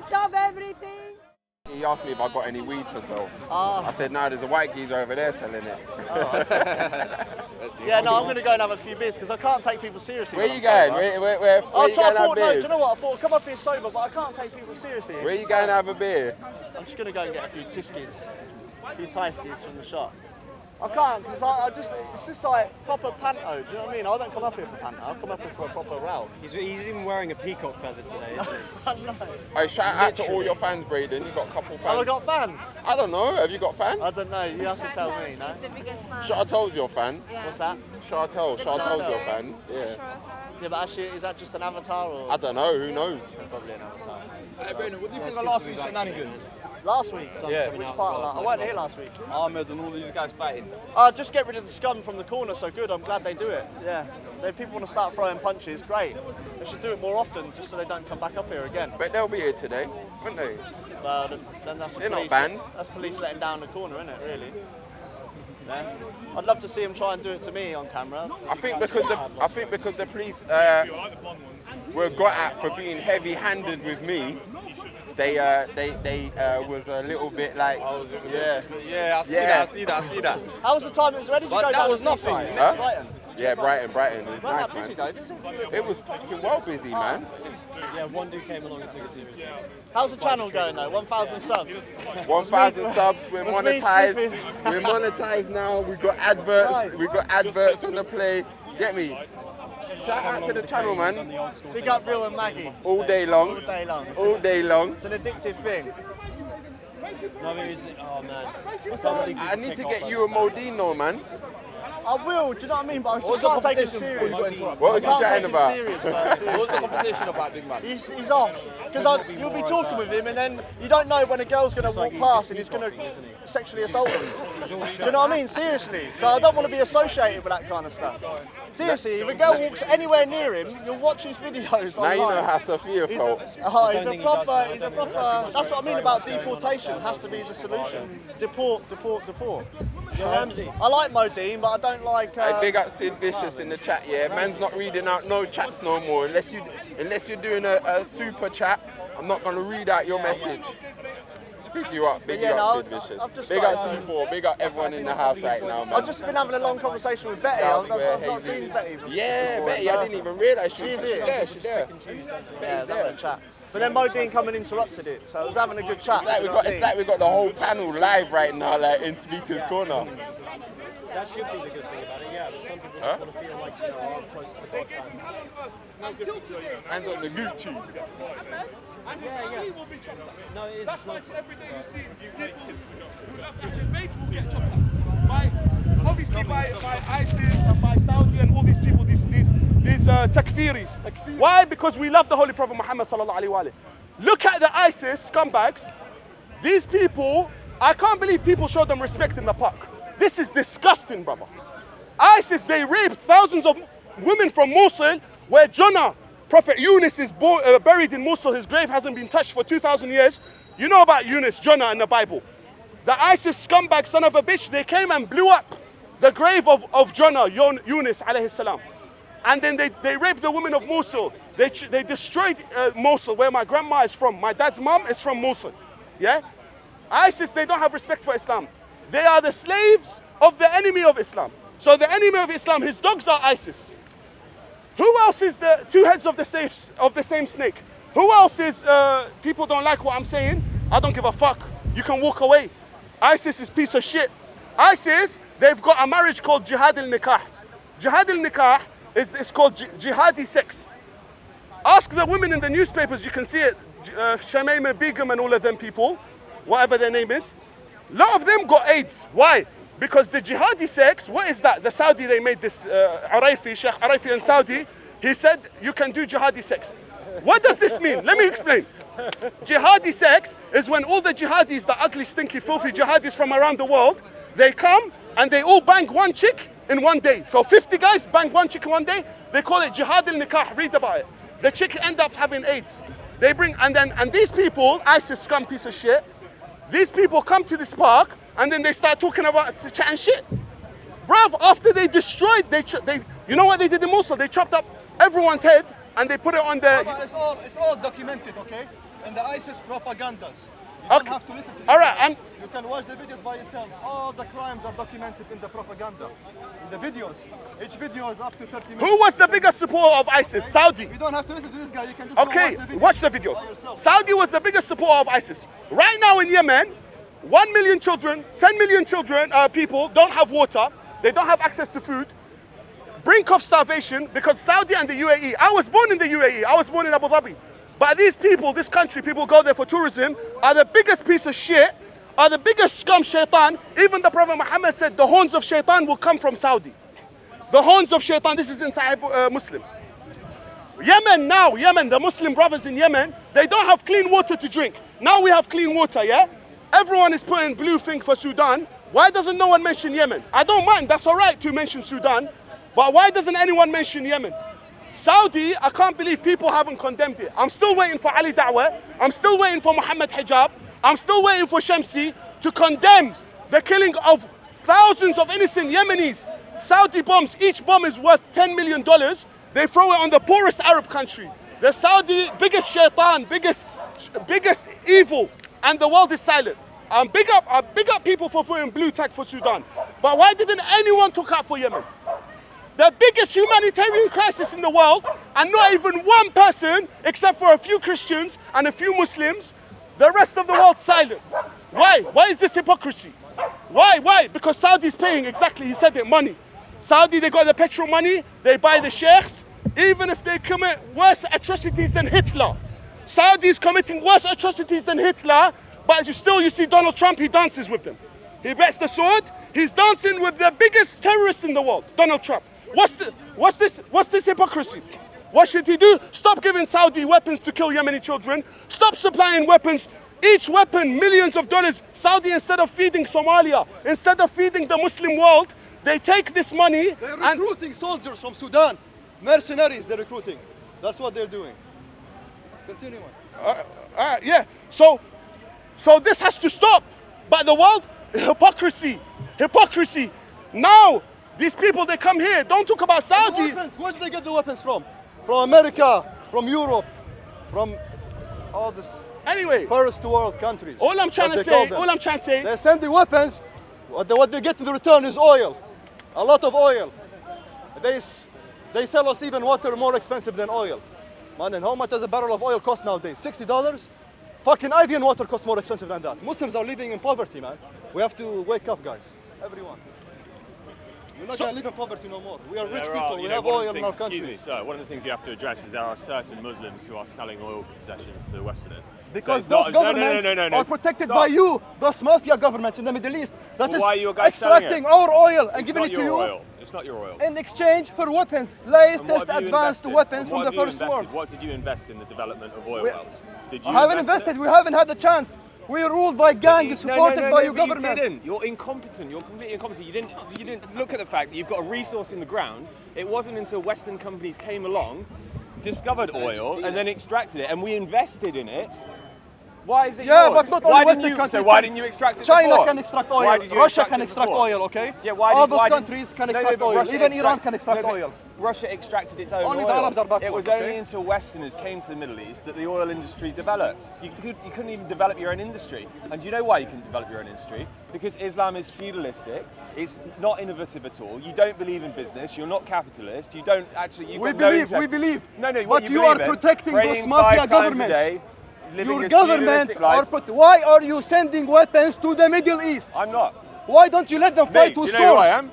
fucked up everything. He asked me if I got any weed for sale. Ah. I said, no, there's a white geezer over there selling it. Yeah, no, I'm going to go and have a few beers because I can't take people seriously. Where you going? Where you going to have beers? Do you know what? I thought I'd come up here sober, but I can't take people seriously. Where you going to have a beer? I'm just going to go and get a few tiskies, a few Taiskis from the shop. I can't because it's just like proper panto, do you know what I mean? I don't come up here for panto, I come up here for a proper row. He's even wearing a peacock feather today, isn't he? I know. Hey, shout out to all your fans, Braden. You got a couple fans. Have I got fans? I don't know. Have you got fans? I don't know. You have to tell me, no? The biggest fan. Chartel's your fan. Yeah. What's that? Chartel's your fan. Yeah. Yeah, but actually, is that just an avatar or? I don't know. Who knows? Probably an avatar. Hey, Brendan, what do you think of last week's shenanigans? Last week? Yeah. Which part of that? I wasn't here last week. Ahmed and all these guys fighting. Just get rid of the scum from the corner, so good. I'm glad they do it. Yeah. If people want to start throwing punches, great. They should do it more often, just so they don't come back up here again. But they'll be here today, won't they? Well, then that's They're police. not banned. That's police letting down the corner, isn't it? Really? Yeah. I'd love to see them try and do it to me on camera. I think because the police were got at for being heavy-handed with me. They was a little bit like, Yeah, I see that. How was the time? Where did you But go that down was the nothing. seaside? Huh? Brighton. yeah, Brighton. It was Not nice, that busy man. though. It was fucking well busy, man. Yeah, one dude came along and took it seriously. How's the channel going though? 1,000 subs. 1,000 subs. We're Was me monetized. sniffing? We're monetized now. We got adverts. Nice. We got adverts on the play. Get me? Shout out to the channel, man. Big up Real and Maggie. All day long. All day long. All day long. It's an addictive thing. No, it was, oh man. I can't believe I need to get you a Modino, man. I will, do you know what I mean? But I just can't take him serious. What was you I can't chatting take about? him serious, man. What was the Seriously. conversation about, big man? He's off. Because you'll be talking with him and then you don't know when a girl's going to walk past and he's going to sexually assault him. Do you know what I mean? Seriously. So I don't want to be associated with that kind of stuff. Seriously, if a girl walks anywhere near him, you'll watch his videos Now online. you know how Sophia felt. He's a proper, that's what I mean about deportation, has to be the solution. Deport. Ramsey. I like Modine, but I don't like... Hey, big up Sid Vicious in the chat, yeah. Man's not reading out no chats no more. Unless you're doing a super chat, I'm not gonna read out your message. Big you up, Sid Vicious. Big up C4, big up everyone in the house right now, man. I've just been having a long conversation with Betty. I've not seen Betty before. Yeah, Betty, I didn't even realise she was here. there. She's there. Yeah, having a chat. But then Modine come and interrupted it, so I was having a good chat. It's like we got the whole panel live right now, like in Speaker's Corner. That should be the good thing about it, yeah. But some people just want to feel like, you know, I'm close to the God family. Hands on the Gucci. Yeah. No, it is. That's why every day you see people whose debate will get chopped up. Obviously by ISIS and by Saudi and all these people, these takfiris. Why? Because we love the Holy Prophet Muhammad sallallahu alaihi wasallam. Look at the ISIS scumbags. These people, I can't believe people show them respect in the park. This is disgusting, brother. ISIS, they raped thousands of women from Mosul, where Jonah, Prophet Yunus is buried in Mosul. His grave hasn't been touched for 2,000 years. You know about Yunus, Jonah in the Bible. The ISIS scumbag son of a bitch, they came and blew up the grave of Jonah, Yunus alayhi salam. And then they raped the women of Mosul. They destroyed Mosul, where my grandma is from. My dad's mom is from Mosul. Yeah? ISIS, they don't have respect for Islam. They are the slaves of the enemy of Islam. So the enemy of Islam, his dogs are ISIS. Who else is the two heads of the same snake? Who else is, people don't like what I'm saying? I don't give a fuck. You can walk away. ISIS is piece of shit. ISIS, they've got a marriage called Jihad al-Nikah. Jihad al-Nikah is called Gihadi sex. Ask the women in the newspapers, you can see it, Shamaima Begum and all of them people, whatever their name is. A lot of them got AIDS. Why? Because the jihadi sex, what is that? The Saudi, they made this, Sheikh Araifi in Saudi, he said you can do jihadi sex. What does this mean? Let me explain. Jihadi sex is when all the jihadis, the ugly, stinky, filthy jihadis from around the world, they come and they all bang one chick in one day. So 50 guys bang one chick in one day, they call it jihad al-nikah, read about it. The chick end up having AIDS. They bring, and these people, ISIS scum piece of shit, these people come to this park and then they start talking about chatting shit. Bruv, after they destroyed, you know what they did in Mosul? They chopped up everyone's head and they put it on the... It's all documented, okay? and the ISIS propagandas. You Okay. don't have to listen to this. All right, guy. and You can watch the videos by yourself. All the crimes are documented in the propaganda. In the videos. Each video is up to 30 minutes. who was the biggest supporter of ISIS? Saudi. You don't have to listen to this guy. You can just Okay, go watch the by videos. yourself. Saudi was the biggest supporter of ISIS. Right now in Yemen, 1 million children, 10 million children, people don't have water. They don't have access to food. Brink of starvation because Saudi and the UAE. I was born in the UAE. I was born in Abu Dhabi. But these people, this country, people go there for tourism, are the biggest piece of shit, are the biggest scum shaitan. Even the Prophet Muhammad said the horns of shaitan will come from Saudi. The horns of shaitan, this is in Sahih Muslim. Yemen now, the Muslim brothers in Yemen, they don't have clean water to drink. Now we have clean water, yeah? Everyone is putting blue thing for Sudan. Why doesn't no one mention Yemen? I don't mind, that's all right to mention Sudan, but why doesn't anyone mention Yemen? Saudi, I can't believe people haven't condemned it. I'm still waiting for Ali Dawah. I'm still waiting for Muhammad Hijab. I'm still waiting for Shamsi to condemn the killing of thousands of innocent Yemenis. Saudi bombs, each bomb is worth $10 million. They throw it on the poorest Arab country. The Saudi biggest shaitan, biggest evil, and the world is silent. Big up people for throwing blue tag for Sudan. But why didn't anyone talk out for Yemen? The biggest humanitarian crisis in the world, and not even one person, except for a few Christians and a few Muslims, the rest of the world silent. Why? Why is this hypocrisy? Why? Because Saudi's paying, exactly, he said it, money. Saudi, they got the petrol money, they buy the sheikhs, even if they commit worse atrocities than Hitler. Saudi's committing worse atrocities than Hitler, but you see Donald Trump, he dances with them. He bets the sword, he's dancing with the biggest terrorist in the world, Donald Trump. What's this hypocrisy? What should he do? Stop giving Saudi weapons to kill Yemeni children. Stop supplying weapons. Each weapon, millions of dollars. Saudi, instead of feeding Somalia, instead of feeding the Muslim world, they take this money. They're recruiting soldiers from Sudan. Mercenaries, they're recruiting. That's what they're doing. Continue on. Yeah. So this has to stop. But the world, hypocrisy. Now, these people, they come here. Don't talk about Saudi. Where did they get the weapons from? From America, from Europe, from all this. Anyway, first world countries. All I'm trying to say. They send the weapons. What they get in return is oil. A lot of oil. They sell us even water more expensive than oil. Man, and how much does a barrel of oil cost nowadays? $60? Fucking Evian water costs more expensive than that. Muslims are living in poverty, man. We have to wake up, guys. Everyone. We're not going to live in poverty no more. We are rich people. We have oil in our country. Excuse me, sir. One of the things you have to address is there are certain Muslims who are selling oil concessions to the Westerners. Because those governments are protected by you, those mafia governments in the Middle East that is extracting our oil and giving it to you. It's not your oil. In exchange for weapons, latest advanced weapons from the first world. What did you invest in the development of oil wells? Did you I haven't invested. We haven't had the chance. We are ruled by gangs supported by your government. You didn't. You're incompetent. You're completely incompetent. You didn't look at the fact that you've got a resource in the ground. It wasn't until Western companies came along, discovered oil, and then extracted it, and we invested in it. Why is it yours? But not only Western countries. So why didn't you extract it China before? can extract oil. Russia can extract oil, okay? Yeah, all those countries can extract oil. Even Iran can extract oil. Russia extracted its own oil. Only the Arabs are backwards, It was only until Westerners came to the Middle East that the oil industry developed. So you couldn't even develop your own industry. And do you know why you couldn't develop your own industry? Because Islam is feudalistic. It's not innovative at all. You don't believe in business. You're not capitalist. You don't actually. We believe. No, but you are protecting those mafia governments. Your government are why are you sending weapons to the Middle East? I'm not. Why don't you let them fight with swords? Do you know who I am?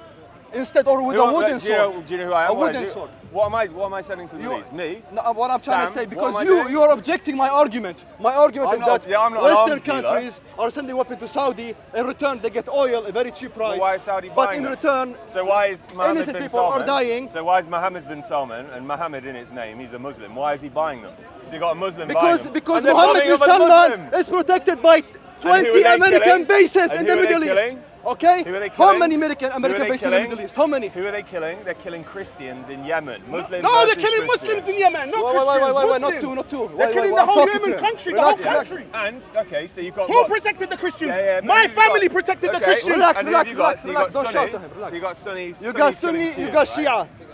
Instead, or with a wooden sword. Do you know who I am? A wooden sword. What am I sending to the Middle East? Me? No, what I'm trying to say, because you are objecting my argument. My argument is that Western countries are sending weapons to Saudi. In return, they get oil at a very cheap price. Well, why is Saudi buying But in return, so why is Mohammed innocent bin people Salman, are dying. So why is Mohammed bin Salman, and Mohammed in his name, he's a Muslim, why is he buying them? So you got a Muslim buying them. Because Mohammed bin Salman is protected by 20 American bases in the Middle East. Okay? How many American bases in the Middle East? How many? Who are they killing? They're killing Christians in Yemen. Muslims. No, they're killing Muslims in Yemen. No Christians. Wait, not two. They're killing the whole Yemen country. The whole country. And okay, so you've got who protected the Christians? My family protected the Christians. Relax. Don't shout to him. So you got Sunni. You got Sunni. You got Shia.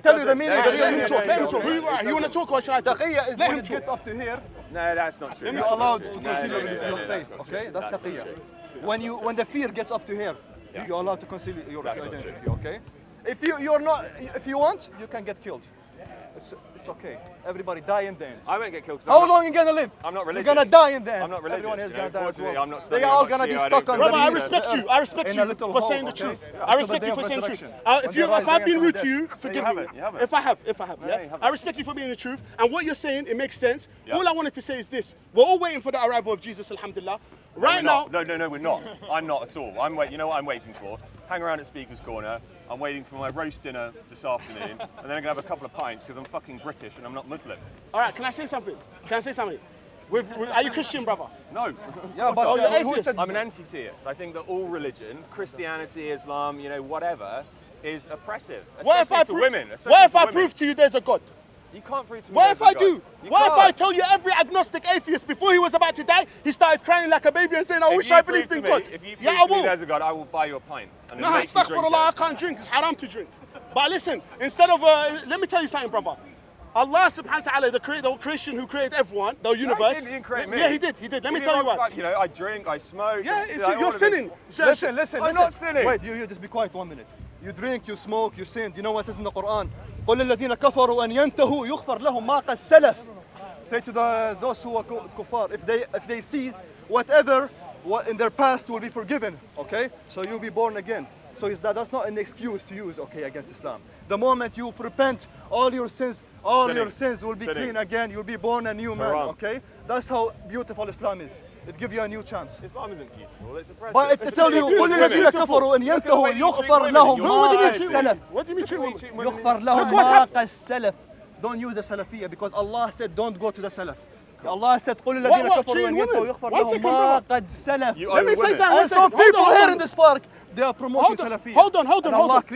tell you the meaning of the Let him real talk. Let him talk. You want to talk or should I talk? Taqiyya is Let when him it get talk. up to here. No, that's not true. You're allowed to conceal your face. Okay, that's taqiyya. When the fear gets up to here, you're allowed to conceal your identity. Okay. If you're not, if you want, you can get killed. It's okay. Everybody die in the end. I won't get killed. How long are you gonna live? I'm not religious. You're gonna die in the end. I'm not religious. Everyone is gonna die as well. I'm not They Sunni, are all I'm gonna not be Shia, stuck on Brother, the I respect you. I respect you for saying the truth. I respect you for saying the truth. If I've been rude to you, forgive me. If I have, yeah. I respect you for being the truth. And what you're saying, it makes sense. All I wanted to say is this: we're all waiting for the arrival of Jesus, alhamdulillah. Right now. No, we're not. I'm not at all. You know what I'm waiting for? Hang around at Speaker's Corner. I'm waiting for my roast dinner this afternoon, and then I'm gonna have a couple of pints because I'm fucking British and I'm not Muslim. All right, can I say something? Are you Christian, brother? No. Yeah, but you're atheist. I'm an anti-theist. I think that all religion, Christianity, Islam, whatever, is oppressive, especially to women. What if I prove to you there's a God? You can't prove to me. What if I do? You What if can't. I tell you every agnostic atheist before he was about to die, he started crying like a baby and saying, I wish I believed in God. If you Yeah, I prove to me will. there's a God, I will buy you a pint. And then No, make you drink astaghfirullah, I it. can't drink. It's haram to drink. But listen, instead of, let me tell you something, brother. Allah subhanahu wa ta'ala, the creation who created everyone, the universe. He didn't create me. Yeah, he did. Let me tell you what. I drink, I smoke. Yeah, all you're of sinning. this. Listen. I'm not sinning. Wait, you just be quiet 1 minute. You drink, you smoke, you sin. Do you know what it says in the Quran? قل الذين كفروا أن ينتهوا يغفر لهم ما قد سلف. Say to those who are kuffar, if they cease, whatever in their past will be forgiven. Okay, so you'll be born again. So that's not an excuse to use, okay, against Islam. The moment you repent, all your sins will be clean again. You'll be born a new man, okay? That's how beautiful Islam is. It gives you a new chance. Islam isn't beautiful, it's oppressive. But it tells you, قل الذين كفروا أن ينتهوا يغفر لهم ما قد سلف. What do you mean treat women? يغفر لهم ما قد سلف. Don't use the Salafiyya because Allah said don't go to the Salaf. Allah said قل الذين كفروا أن ينتهوا يغفر لهم ما قد سلف. Let me say something. And some people here in this park, they are promoting Salafiyya. Hold on.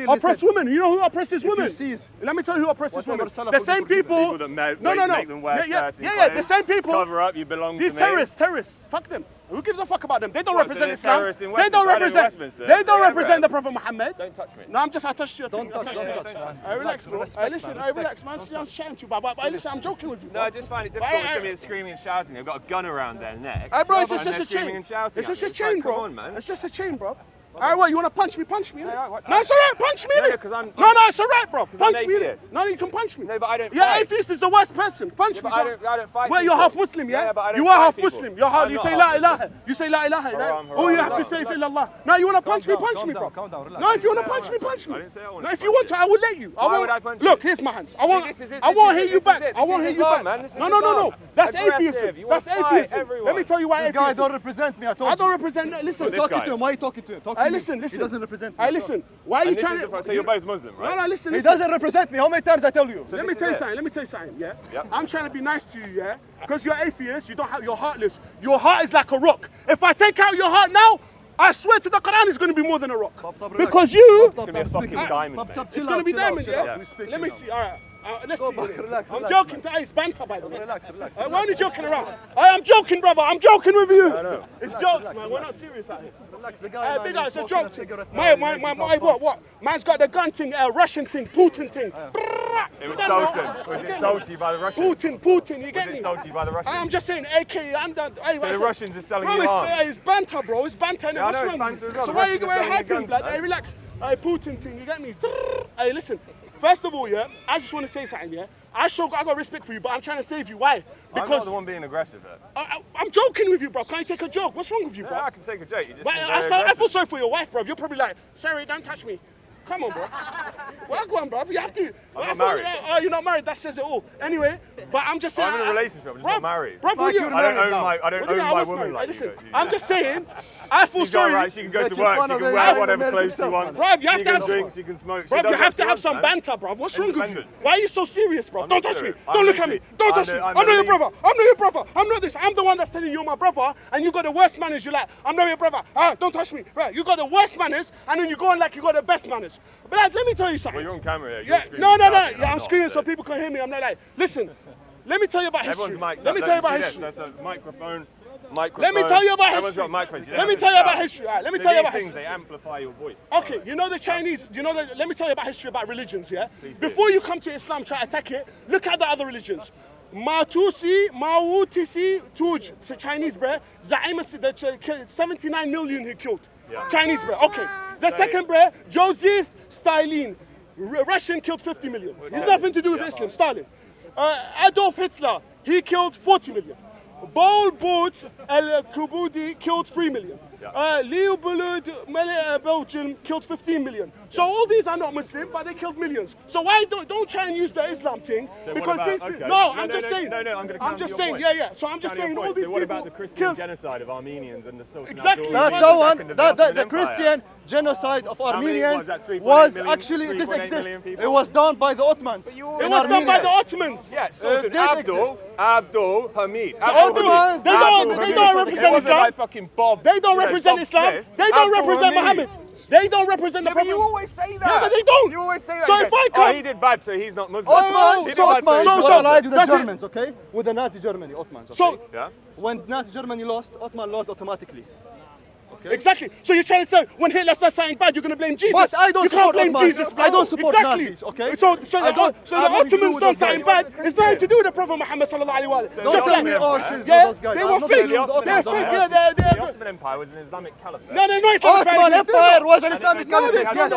Oppress said, women. You know who oppresses women? you seize Let me tell you who oppresses whatever women. Salaf The will same be people. that No. make them wear certain Yeah. clothes, The same people. Cover up, you belong These to me. terrorists. Fuck them. Who gives a fuck about them? They don't What, so represent they're Islam. terrorists in They don't Westminster? I live in represent. Westminster. They don't Yeah, represent the right. Prophet Muhammad. Don't touch me. No, I touched you. Don't touch me. Relax, bro. Listen, relax, man. I'm chatting to you, but listen, I'm joking with you. No, I just find it difficult when somebody is screaming and shouting. They've got a gun around their neck. Hey, bro, it's and just they're a screaming chain. and shouting It's at just a me. It's chain, like, bro. Come on, man. It's just a chain, bro. Alright, what, you want to punch me? Yeah, what- No, it's alright, punch me. No, innit? 'cause I'm- No, it's alright, bro. I'm Punch me. atheist. No, you can punch me. No, but I don't Yeah, fight. atheist is the worst person. Punch Yeah, me, but bro. I don't fight Well, you're people. half Muslim, yeah? Yeah, but I don't You are fight half people. Muslim. You're half. I'm You not say half la Muslim. ilaha. You say la ilaha. Haram, All you haram. have to say is illallah. No, you want to punch me? Punch me, bro. Calm down, relax. No, if you want to punch me, punch me. I didn't say I wanted No, to if you want punch to, I will let you. Why would I punch Look, you? here's my hands. I won't. this is it, I this won't is hit it, you this back. is it, I won't this hit is you Islam, back. man, this is No. Islam. That's Aggressive, atheism. you That's wanna fight atheism. everyone. Let me tell you why This guy atheism. don't represent me. I told I you. don't represent. Listen. This Talking guy. to him. Why are you talking to him? Talk to Hey, me. listen. He doesn't represent me. Hey, listen. Why are you And this trying is to? the- so you're both Muslim, right? No, listen. He doesn't represent me. How many times I tell you? Let me this tell you is it. something. Let me tell you something. Yeah. Yep. I'm trying to be nice to you. Yeah. Because you're atheist. You don't have. You're heartless. Your heart is like a rock. If I take out your heart now, I swear to the Quran, it's going to be more than a rock. Because you. It's going to be a fucking diamond, mate. It's going to be diamond. Yeah. Yeah. Let me see. All right. Let's see. relax, I'm relax, joking. It's banter, by the way. Relax. We're only joking around. I'm joking, brother. I'm joking with you. It's jokes, man. We're not serious out here. Relax. The guy. Big guy, it's a joke. What? Man's got the gun thing, Russian thing, Putin thing. It was Sultan. Was it salty by the Russians? Putin, you get Was me? it salty by the Russians? I'm just saying, AK, I'm the. Hey, So the Russians are selling bro, you arms? it's banter, bro. It's banter. Yeah, I What's know, wrong? it's banter as well. So The why are you Russians are selling you hyping, guns, blood? man. Hey, relax. Hey, Putin thing, you get me? Hey, listen. First of all, yeah, I just want to say something, yeah. I got respect for you, but I'm trying to save you. Why? I'm Because not the one being aggressive here. I'm joking with you, bro. Can I take a joke? What's wrong with you, bro? Yeah, I can take a joke. You just But seem I very feel aggressive. sorry for your wife, bro. You're probably like, sorry, don't touch me. Come on, bro. Well, go on, bro. You have to. I'm not married. Oh, you're not married. That says it all. Anyway, but I'm just saying. I'm in a relationship, I'm just not married. Bro, Like you. you're I don't married own now. my, I don't What do you own mean I my was woman married? like Hey, you listen, do. I'm just saying, I feel She's all sorry. right, she can go to Making work, fun she of can it. wear I'm whatever American clothes she self, wants. man. Bruv, you have she to can have drink, some- she can smoke. Bro, she you does have what to she have wants, some man. banter, bro. What's wrong with you? Independent. Why are you so serious, bro? I'm Don't not touch me. serious. Don't I'm look at me. literally- Don't touch me. I'm I'm not the your least- brother. I'm not your brother. I'm not this. I'm the one that's telling you you're my brother, and you got the worst manners. You're like, I'm not your brother. Don't touch me. Right? You got the worst manners, and then you go on like you got the best manners. But like, let me tell you something. Well, you're on camera here. Yeah, You're screaming no. and shouting, Yeah, I'm not, screaming so people can hear me. I'm not like, listen. Let me tell you about history. Everyone's mic'd Let up. me tell you Don't about see history. this? That's a microphone. Let me tell you about Everyone's history. got microphones. Let me tell you about history. All right, let me So tell you these about things, history. they amplify your voice. Okay, you know the Chinese, let me tell you about history about religions, yeah? Before you come to Islam, try to attack it, look at the other religions. Mawutisi Tuj, the Chinese, bruh, 79 million he killed. Yeah. Chinese, bruh, okay. The second, bruh, Joseph Stalin, Russian killed 50 million. It's nothing to do with Islam. Stalin. Adolf Hitler, he killed 40 million. Pol Pot al-Kubudi killed 3 million. Leopold Belgium killed 15 million. So all these are not Muslim, but they killed millions. So why don't try and use the Islam thing? Because these I'm just saying. I'm just saying. Yeah. So I'm just saying all these people. What about the Christian genocide of Armenians and the Sultanate? Exactly. The Christian genocide of Armenians was actually, it doesn't exist. It was done by the Ottomans. It was done by the Ottomans. Yes, Sultan Abdul Hamid. The Ottomans, they don't represent Islam. Like fucking Bob. They don't represent Islam. They don't represent Muhammad. They don't represent the Prophet. You always say that. Yeah, but they don't. You always say that. So if I come, he did bad, so he's not Muslim. Ottomans were allied with the Germans, okay? With the Nazi Germany, Ottomans. Okay? So yeah. When Nazi Germany lost, Ottoman lost automatically. Okay. Exactly. So you're trying to say when Hitler says something bad, you're going to blame Jesus. But I don't you can't blame Ottomans. Jesus. I don't support exactly. Nazis. Okay. So the Ottomans done something bad. It's nothing to do with the Prophet Muhammad sallallahu alaihi wasallam. Don't tell me, oh, she's those guys. They were fake. They're fake. Yeah, The Ottoman Empire was an Islamic caliphate. No, they're not Ottoman Islamic. Empire was an Islamic caliphate. Yes.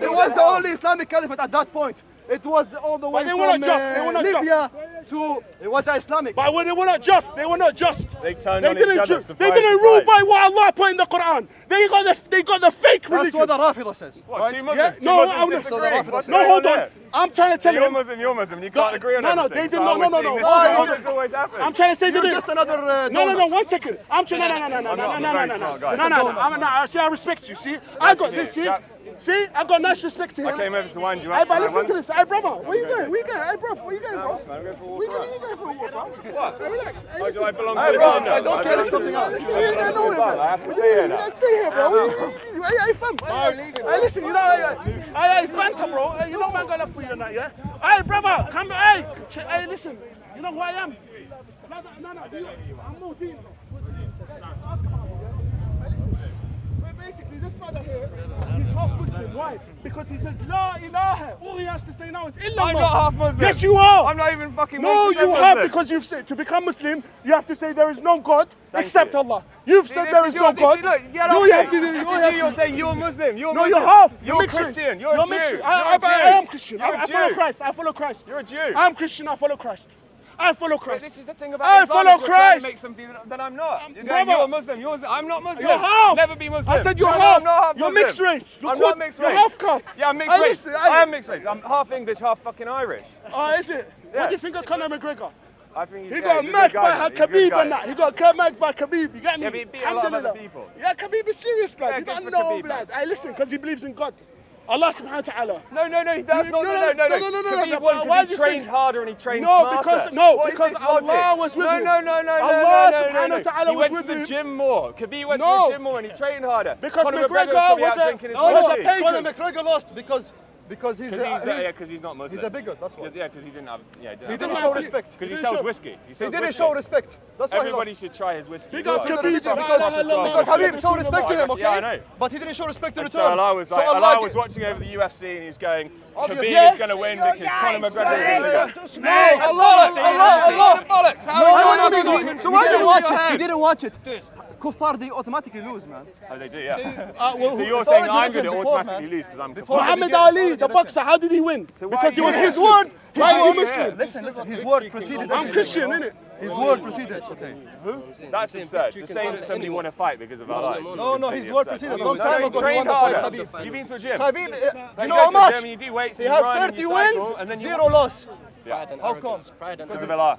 It was the only Islamic caliphate at that point. It was all the way they were from not just. They were not Libya to, it was Islamic. But they were not just. They were not just. They turned on each other. They didn't rule by what Allah put in the Quran. They got the fake religion. That's what the Rafida says. What, Right? two Muslims? No, Two Muslims disagreeing? What's no, going hold on on. I'm trying to tell You're you. Muslim, you're Muslim. You can't agree on no, everything. they did So no. we're seeing this Why? problem. Always happens. I'm trying to say they You're did. just another No, 1 second. I'm trying. No. See, I respect you. See, I got this. See, I got nice respect to him. I came over to wind you Hey, up. but listen to this. Hey, brother, where you going? Hey, bro, where you going, bro? I'm going for a walk Where around. you going for a walk, bro? What? Hey, relax. Hey, Oh, listen. do I belong to Hey, the bro, bar now? I don't care if something happens. I have to stay here now. Stay here, bro. Hey, fam. Hey, listen, you know, hey, it's banter, bro. Hey, you know, man, got love for you and that, yeah? Hey, brother, come, hey, listen. You know who I am? No, I'm no dean. Ask him about it, yeah? Hey, listen. Basically, this brother here, he's half Muslim. Why? Because he says, La ilaha. All he has to say now is illallah. I'm not half Muslim. Yes, you are. I'm not even fucking No, 1% you have, Muslim. because you've said to become Muslim, you have to say there is no God except Allah. You've said there is no God. Look, You have to do. You're saying you're Muslim. You're No, Muslim. you're half. You're mixed race. Christian. You're a Jew. mixed race. You're I a Jew. am Christian. You're a I follow Jew. Christ. I follow Christ. You're a Jew. I'm Christian. I follow Christ. I follow But Christ. this is the thing about I Islam, follow is you're trying to Christ. make something that I'm not. You're brother. going, you're a Muslim. I'm not Muslim. You're half. Never be Muslim. I said you're No, half. I'm not half You're Muslim. mixed race. I'm not mixed race. You're half caste. Yeah, I'm mixed Hey, race. listen, I am mixed race. I'm half English, half fucking Irish. Oh, is it? Yeah. What do you think of Conor McGregor? I think He got marked by Khabib and that. He got marked by Khabib. You get me? Yeah, but he beat a lot of other people. Yeah, Khabib is serious, blood. Yeah, You good don't for know, Khabib, blood. man. Hey, listen, because he believes in God. Allah subhanahu wa ta'ala. No, he does not. No. Khabib won Why because do he you trained think- harder and he trained No, smarter. What is because this Allah logic? was with no, him. No, Allah subhanahu wa ta'ala He was went with to the him. gym more. Khabib went No. to the gym more and he trained harder. Because Conor McGregor probably out was a- drinking his was a whiskey. pagan. Conor McGregor lost because he's Because he's not Muslim. he's a bigot, that's why. Yeah, because he didn't have. Yeah, He didn't show respect. Because he sells whiskey. He didn't show respect. That's why he Everybody lost. should try his whiskey. Big up as well. Khabib. Because Habib showed respect to him, okay? Yeah, I know. But he didn't show respect to And return. so Allah was like, Allah Allah was watching over the UFC and he's going, Obviously. Khabib Yeah. is going to win because Conor McGregor is going to No, Allah. bollocks. No. So why didn't you watch it? You didn't watch it. Kuffar, they automatically lose, man. Oh, they do, yeah. Well, So you're it's saying already I'm going to written before, automatically man. lose because I'm Before- Khabib. Muhammad It's Ali, already the boxer, how did he win? why Because he are was you His here? word. Why are you Muslim. here? Listen. His word preceded. I'm Christian, innit? His word preceded. Okay. That's absurd. To say that somebody won a fight because of Allah. is just No, his completely word absurd. preceded. A long No, time he ago, he trained won the fight, harder. Khabib. You've been to a gym. Khabib, Like, you you know go how to a much? gym and you do weights He and you have run and 30 you cycle, wins, and then you 0 loss. Yeah. How come? Because of Allah.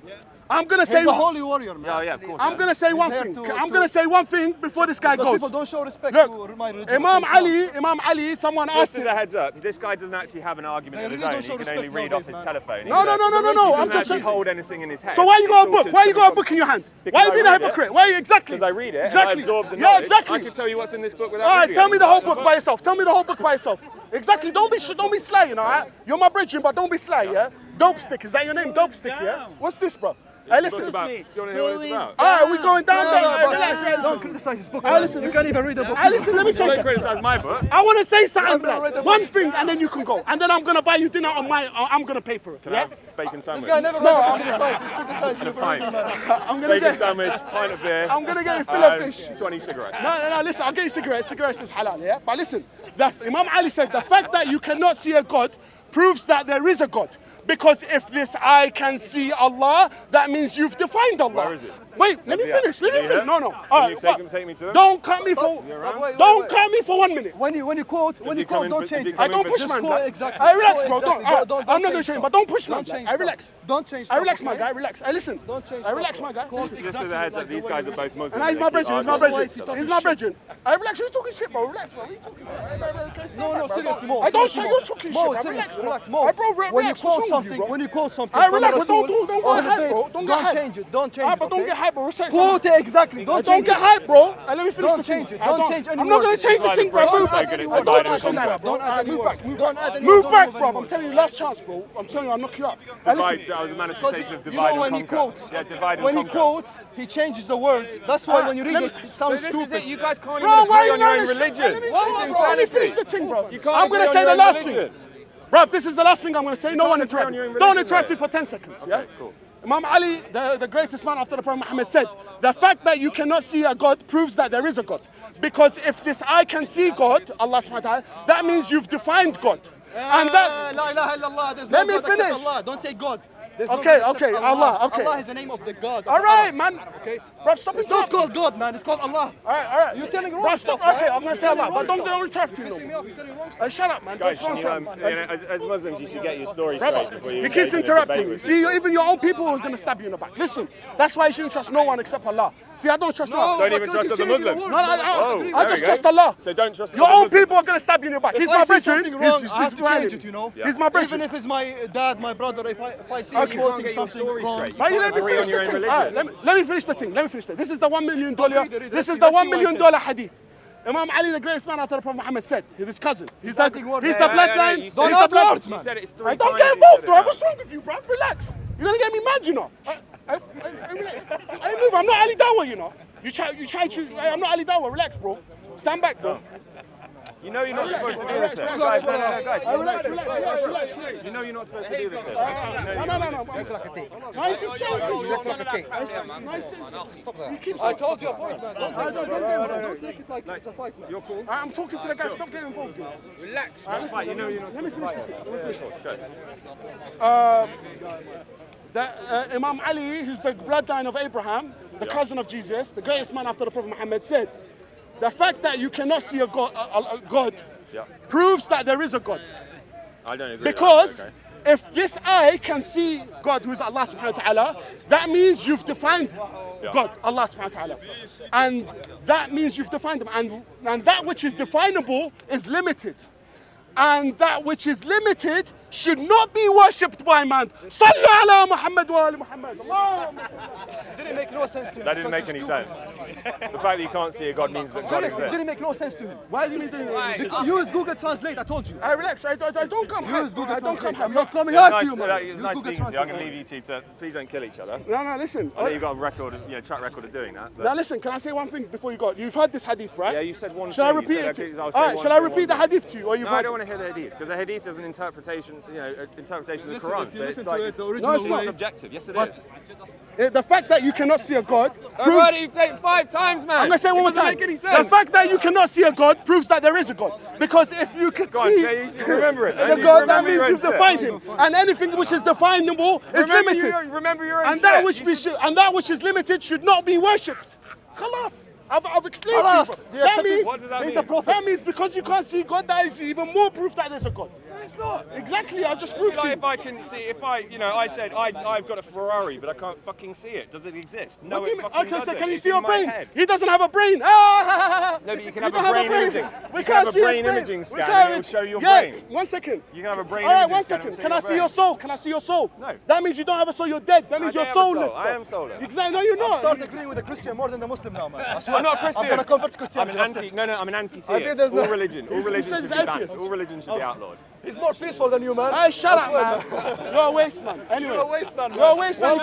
I'm gonna say He's a holy warrior, man. Oh yeah, of course. I'm gonna say one here thing. to- I'm gonna say one thing before this guy Because goes. people don't show respect Look, to my religion. Imam Ali, someone asked Just as him. a heads up, this guy doesn't actually have an argument They of his really own. don't He show can only respect read off his nowadays, telephone. No, He I'm doesn't just actually saying. hold anything in his head. So why you got a It's all book? just Why you got a coming book in your hand? Because Why you I being a read it. hypocrite? Why exactly? Because I read it Exactly. and I absorb the Yeah, knowledge. exactly. I can tell you what's in this book without All right, reading tell it. me the whole book by yourself. Tell me the whole book by yourself. Exactly. Don't be sly, you know. Right? You're my bridging, but don't be sly, yeah. Dope stick. Is that your name? Dope stick, yeah. What's this, bro? Hey, listen. Do you want to hear what it's about? All right, we're going down there. No, Relax, don't relax. criticize his book. Hey, man. listen, You listen. can't even read the book. Hey, listen, let me say Don't something. criticize my book. I want to say something, I'm gonna read blood. the One book. thing, and then you can go. And then I'm gonna buy you dinner on my. I'm gonna pay for it. Can I Yeah. have bacon sandwich? This guy never read the book in his life. He's criticizing you And a for reading, pint. man. I'm gonna Bacon get. sandwich, pint of beer. I'm gonna get a filet of and fish. 20 cigarettes. No. Listen, I'll get you cigarettes. Cigarettes is halal, yeah. But listen, Imam Ali said, the fact that you cannot see a God proves that there is a God. Because if this eye can see Allah, that means you've defined Allah. Where is it? Wait, let me finish. Let me finish. No. All right, take me to him? don't cut me for. Don't cut me for 1 minute. When you quote, don't change it. I don't push man. Exactly. I relax, bro. Exactly. I'm not gonna change, but don't push man. I relax. Don't change. I relax, my guy. Relax. I listen. Don't change. I relax, my guy. Listen. Just as a heads up, these guys are both Muslims. And he's my brethren. He's my brethren. He's my brethren. I relax. Who's talking shit, bro? Relax, bro. No, seriously, Mo. I don't show you talking shit. Relax, bro. When you quote something, I relax. Don't get hype, bro. Don't get hype. change it. Don't change it. But don't get hype, bro. Quote it exactly. Don't get hype, bro. And let me finish Don't the thing. change it. Don't change any I'm not gonna words. change the thing, bro. Brexit Move so back. good at Don't dividing touch and that, conquer. bro. Don't add any Move words. back. Move Don't back. add any Move words. back, Don't bro. move I'm any telling you, last chance, bro. I'm telling you, I'll knock you up. That was a manifestation of You divide know when and he conquer. quotes, Yeah, divide and when he conquer. quotes, he changes the words. That's why when you read it, it sounds So this is stupid. it. You guys can't Bro, even why agree you on your not own religion. Let me finish the thing, bro. You can't I'm agree gonna on say your the own last religion. thing. Bro, this is the last thing I'm gonna say. No one can't agree on interrupt. your own Don't religion, interrupt though. it for 10 seconds. Okay, Yeah. cool. Imam Ali, the greatest man after the Prophet Muhammad, said, the fact that you cannot see a God proves that there is a God. Because if this eye can see God, Allah subhanahu wa ta'ala, that means you've defined God. And that, La ilaha illallah. There's Let no me God except finish. Allah. Don't say God. There's no Okay, God except okay, Allah, okay. Allah is the name of the God. all right, man. Okay. Bro, stop It's not interrupting. called God, man. It's called Allah. All right. You're telling wrong Bro, stuff, stop. Okay, man. I'm gonna say You're Allah, but telling don't wrong interrupt stuff. you. You're pissing me No. off. You're telling wrong stuff. Shut up, man. Guys, Don't as Muslims, you should get your story Brother, straight before you he engage keeps in a interrupting debate me. with See, people. even your own people is gonna stab you in the back. Listen, that's why you shouldn't trust no one except Allah. See, I don't trust no one. Don't even because trust you other change your Muslims. words, No, man. Oh, I there just we trust go. Allah. So don't trust Your other own Muslims. people are gonna stab you in the back. He's If I my see brethren. something wrong, He's I have to behind change you. it, you know. He's my brethren. Even if it's my dad, my brother, if I see You him can't quoting get your something story wrong. straight. Right, You let me agree finish on your the own thing. religion. All right, let me finish the thing. Let me finish the. This is the $1 million. read it. This is Let's the see $1 what million it hadith. Imam Ali, the greatest man after the Prophet Muhammad, said, his cousin. He's the adding words. he's Yeah, the yeah, bloodline. you He's said the it. blood. Words, You man. said it 3 I times. don't get you involved, said bro. it. What's wrong with you, bro? Relax. You're gonna get me mad, you know. I relax. I move. I'm not Ali Dawah, you know. You try to. I'm not Ali Dawah. Relax, bro. Stand back, bro. You know you're not supposed to do this. Guys, Relax. guys. You know you're not supposed to do this. No. Nice as Chelsea. I told you a point, man. Don't take it like it's a fight, man. You're cool. I'm talking to the guy. Stop getting involved. Relax. You know you're not supposed to do this. Imam Ali, who's the bloodline of Abraham, the cousin of Jesus, the greatest man after the Prophet Muhammad, said, the fact that you cannot see a God proves that there is a God. I don't agree. Because with that, if this eye can see God, who is Allah subhanahu wa ta'ala, that means you've defined God, Allah subhanahu wa ta'ala. And that means you've defined him. And that which is definable is limited. And that which is limited should not be worshipped by man. Sallu ala Muhammad wa ali Muhammad. It didn't make no sense to him. That didn't make any sense. The fact that you can't see a God means that God Seriously, it exists. didn't make no sense to him. Why do you doing this? Use Google Translate, I told you. I relax. I don't come Use Google I don't come Translate. I'm here. not coming It's after nice, you, man. it's Use nice Google speaking to you. I'm going to Translate. leave you two to please don't kill each other. No, listen. I know you've got a record, track record of doing that. but- Now listen, can I say one thing before you go? You've heard this hadith, right? Yeah, you said one Shall I thing. You repeat said, it? okay, I'll All say right, one shall I thing, repeat the one thing. hadith to you? Or you've No, I heard don't it? want to hear the hadith because the hadith is an interpretation, interpretation of the Listen, Quran. if you So it's listen like to it, the No, original it's not way. subjective. Yes, it What? is. The fact that you cannot see a God proves... Already, you've said it 5 times, man. I'm going to say it one more It doesn't time. make any The sense. fact that you cannot see a God proves that there is a God. Because if you could Go on, see yeah, you remember it. the You God, that remember means your you've own defined shit. him. And anything which is definable is limited. Remember your own And that shit. which is limited should not be worshipped. Khalas. I've explained Khalas. to you. Yeah, That accept means, this. What does that He's mean? a prophet. that means because you can't see God, that is even more proof that there's a God. It's not. Exactly, I just proved to Like you. if I can see, I said I've got a Ferrari, but I can't fucking see it. Does it exist? No, What do you it mean? fucking Okay, so doesn't. can you It's see in your my brain? head. He doesn't have a brain. No, but you can have don't a brain imaging. We You can can't have a see his brain imaging scan We and it'll show your yeah, brain. 1 second. You can have a brain All right, imaging 1 scan second. and Can show I your see brain. your soul? Can I see your soul? No. That means you don't have a soul, you're dead. That means I you're do have a soul. soulless. I bro. am soulless. Exactly, no, you're not. Start agreeing with the Christian more than the Muslim now, man. I swear. I'm not a Christian. I'm gonna convert to I'm Christianity. an anti. No, I'm an I think anti-theist. there's All no- religion said should he's be banned. atheist. All religion should be outlawed. He's He's more peaceful than you, man. Hey, shut up, man. You're a waste man. Anyway. You're a waste man. You're a waste man.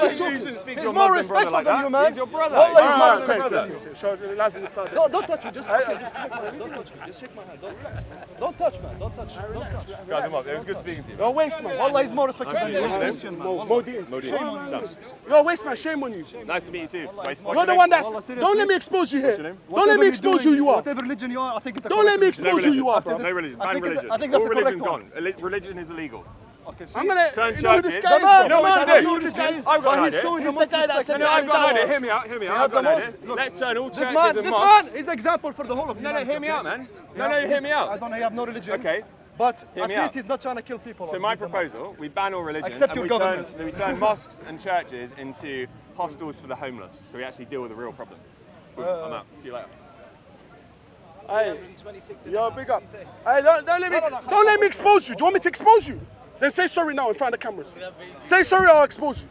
He's more respectful than you, man. He's your brother. Wallah, he's more Alright, respectful. okay. Don't touch me. Just shake my hand. Don't touch me. Just shake my hand. Don't touch, man. Don't touch. Guys, come on. It was good speaking to you. You're a waste man. Wallah, he's more respectful than you. What's He's your Christian, name? man. Modin. Shame on you. You're a waste man. Shame on you. Nice to meet you too. You're the one that's. Don't let me expose you here. Don't let me expose who you are. Whatever religion you are, I think it's the Don't let me correct expose who you are, bro. No religion. I Ban think it's- religion. I think that's All the correct religion's gone. Religion is illegal. Okay, see? I'm gonna. Turn You know who this churches. guy is, You know bro? what I to know do. who this guy is. I've got But an he's idea. showing the He's the most guy that respect. said No, I've got an Down. idea. Hear me out. You I've have got the an most. idea. Look, Let's turn all This churches man and mosques. is example for the whole of No, humanity. hear me okay? out, man. Yeah, No, hear me I out. don't know. You have no religion. Okay. But Hear at me least out. he's not trying to kill people. So or my beat them up. proposal, we ban all religion Except and your we government. turn mosques and churches into hostels for the homeless. So we actually deal with the real problem. I'm out. See you later. Hey, yo, big up. Hey, don't let me expose you. Do you want me to expose you? Then say sorry now in front of the cameras. Say sorry or I'll expose you.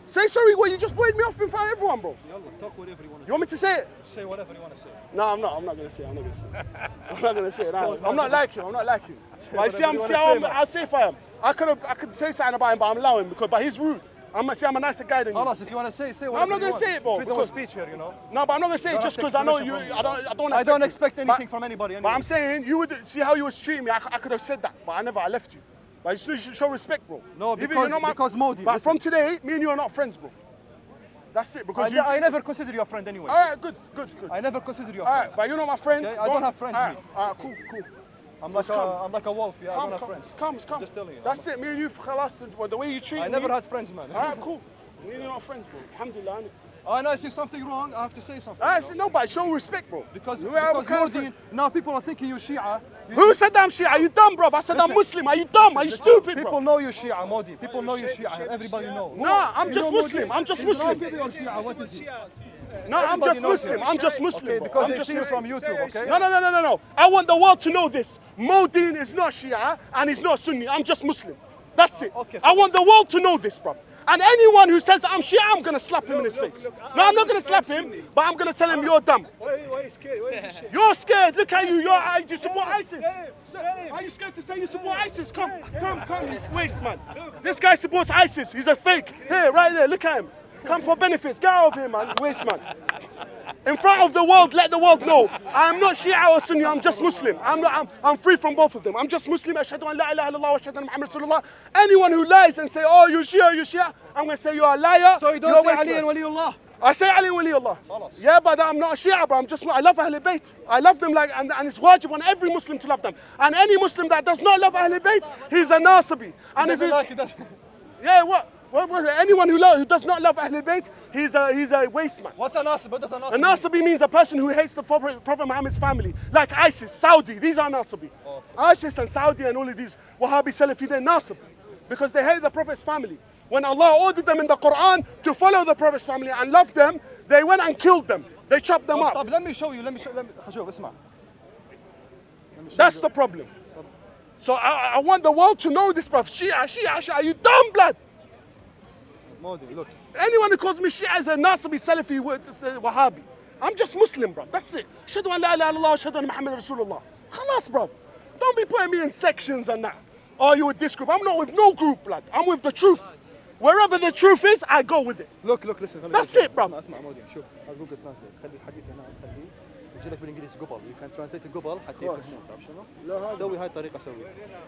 Say sorry. Well, you just buoyed me off in front of everyone, bro. Yalla, talk whatever you want to You want me to say it? say. Whatever you want to say. No, I'm not. I'm not gonna say it. I'm not gonna say it. I'm not gonna say it. No, I'm not like him. I'm not like him. But whatever see, you wanna say, how safe I am. I could say something about him, but I'm allowing but he's rude. I'm a nicer guy than you. Alas, if you want to say I'm whatever not you gonna want. say it, bro, Freedom of because- speech here, you know. No, but I'm not gonna say it Don't just take because I know permission you. from- I don't. I don't you. expect But- anything from anybody. But Anyway. I'm saying you would see how you was treating me. I could have said that, but I left you. But you should show respect, bro. No, Even because- you're not because Modi, But listen. from today, me and you are not friends, bro. That's it. Because I never consider you a friend anyway. All right, good. I never consider you a All friend. right, but you're not my friend. Okay, I don't have friends, All right, me. all right, cool. I'm like a wolf. Yeah, I don't have Come, friends. come. Just telling you. That's it. Me and you, khalas, the way you treat me. I never had friends, man. All right, cool. Me and you are not friends, bro. Alhamdulillah. innit? And I see something wrong, I have to say something. All right, you so know? no, but show respect, bro. Because What kind of Modi, friend- now people are thinking you're Shia. Who said that I'm Shia? Are you dumb, bro? I said I'm Listen, Muslim. Are you dumb? Are you stupid, People bro? know you're Shia, Modi. People know you're Shia. Everybody knows. Nah, I'm just You know Muslim. Modi I'm just is Muslim. Rafidi or Shia? What is he? No, I'm Everybody just knows Muslim. him. I'm just Muslim. Okay, bro. because I'm they just see you Muslim. from YouTube, okay? No. I want the world to know this. Modin is not Shia and he's not Sunni. I'm just Muslim. That's it. Okay, I want the world to know this, bro. And anyone who says I'm Shia, I'm gonna slap him in his face. No, I'm not gonna slap him, but I'm gonna tell him you're dumb. Why are you scared? Why are you scared? You're scared. Look at you. You support ISIS. Are you scared to say you support ISIS? Come, you waste man. This guy supports ISIS. He's a fake. Here, right there. Look at him. Come for benefits. Get out of here, man. Waste man. In front of the world, let the world know. I'm not Shia or Sunni. I'm just Muslim. I'm free from both of them. I'm just Muslim. Ashhadu an la ilaha illallah wa ashhadu anna Muhammad Rasulullah. Anyone who lies and say, oh, you're Shia, I'm gonna say you're a liar. So you you're don't a say waste Ali man. and Waliullah? I say Ali Waliullah. Yeah, but I'm not a Shia, but I love Ahlul Bayt. I love them and it's wajib on every Muslim to love them. And any Muslim that does not love Ahlul Bayt, he's a Nasibi. And if Doesn't he, like it, doesn't- yeah, what was it? Anyone who does not love Ahlul Bayt, he's a waste man. What's a Nasib? What does a Nasib A Nasibi means a person who hates the Prophet Muhammad's family, like ISIS, Saudi. These are Nasibi. ISIS and Saudi and all of these Wahhabi Salafi, they're Nasib because they hate the Prophet's family. When Allah ordered them in the Quran to follow the Prophet's family and love them, they went and killed them. They chopped them up. Stop, let me show you. خشوف, اسمع. That's the problem. So I want the world to know this, bruv. Shia, you dumb blood. Modi, look. Anyone who calls me Shia is a Nasibi Salafi Wahhabi. I'm just Muslim, bro. That's it. Ashhadu an la ilaha illallah wa ashhadu anna Muhammad Rasulullah. Khalas, bro. Don't be putting me in sections and that. Oh, you with this group. I'm not with no group, blood. I'm with the truth. Wherever the truth is, I go with it. Look, listen. That's it, bro. اسمع مودي شوف جوجل ترانسليت خلي الحديث هنا خليه يجي لك بالانجليزي قبل you can translate قبل حتى يفهمون تعرف شنو؟ سوي هاي الطريقة سوي.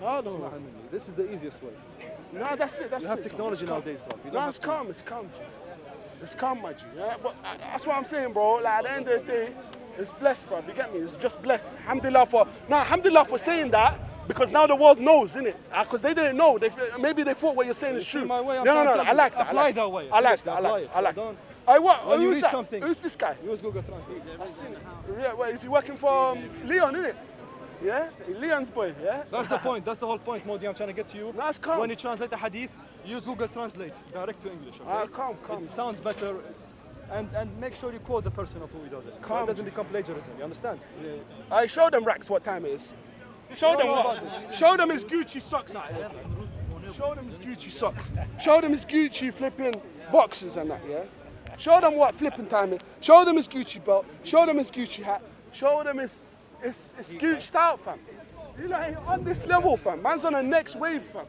هذا اسمع هو. مني. This is the easiest way. No, that's it. You have technology nowadays, bro. You don't No, have it's calm. It's calm, G. It's calm, my G. Yeah? But that's what I'm saying, bro. Like, at the end of the day, it's blessed, bro. You get me? It's just blessed. Alhamdulillah for saying that, because now the world knows, innit? Because they didn't know. Maybe they thought what you're saying is see true. my way, I'm No, trying to I like that. apply that way. I like Seriously, that. apply it. I like Don't- that. When you Who's read that? something- Who's this guy? Use Google Translate. I've seen it. Yeah, well, is he working for Leon, innit? Yeah? Leon's boy, yeah? That's the point. That's the whole point, Modi. I'm trying to get to you. No, it's calm. When you translate the hadith, use Google Translate direct to English. Okay? Calm. It sounds better. And make sure you quote the person of who he does it. So Calm. it doesn't become plagiarism. You understand? I show them Rax what time it is. Show them know what? about this. Show them his Gucci socks out here. Show them his Gucci socks. Show them his Gucci flipping boxes and that, yeah? Show them what flipping time is. Show them his Gucci belt. Show them his Gucci hat. Show them his Gucci'd out, fam. You like on this level, fam. Man's on the next wave, fam.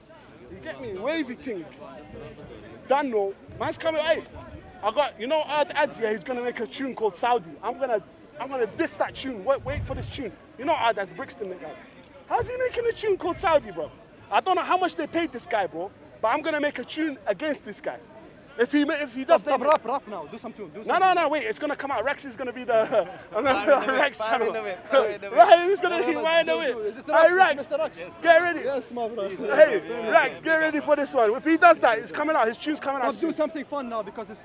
You get me? Wavy thing. Done no. Man's coming. Hey, I got, you know, Ads here. He's gonna make a tune called Saudi. I'm gonna diss that tune. Wait for this tune. You know that's Brixton, that guy. How's he making a tune called Saudi, bro? I don't know how much they paid this guy, bro. But I'm gonna make a tune against this guy. If he does that. Rap now. Do something. No, wait. It's gonna come out. Rex is gonna be the Rex channel. Right, he's gonna be right away. Hey, Rex, get ready. Yes, my brother. Hey, Rex, get ready for this one. If he does that, it's coming out. His tune's coming out. Let's do something fun now because it's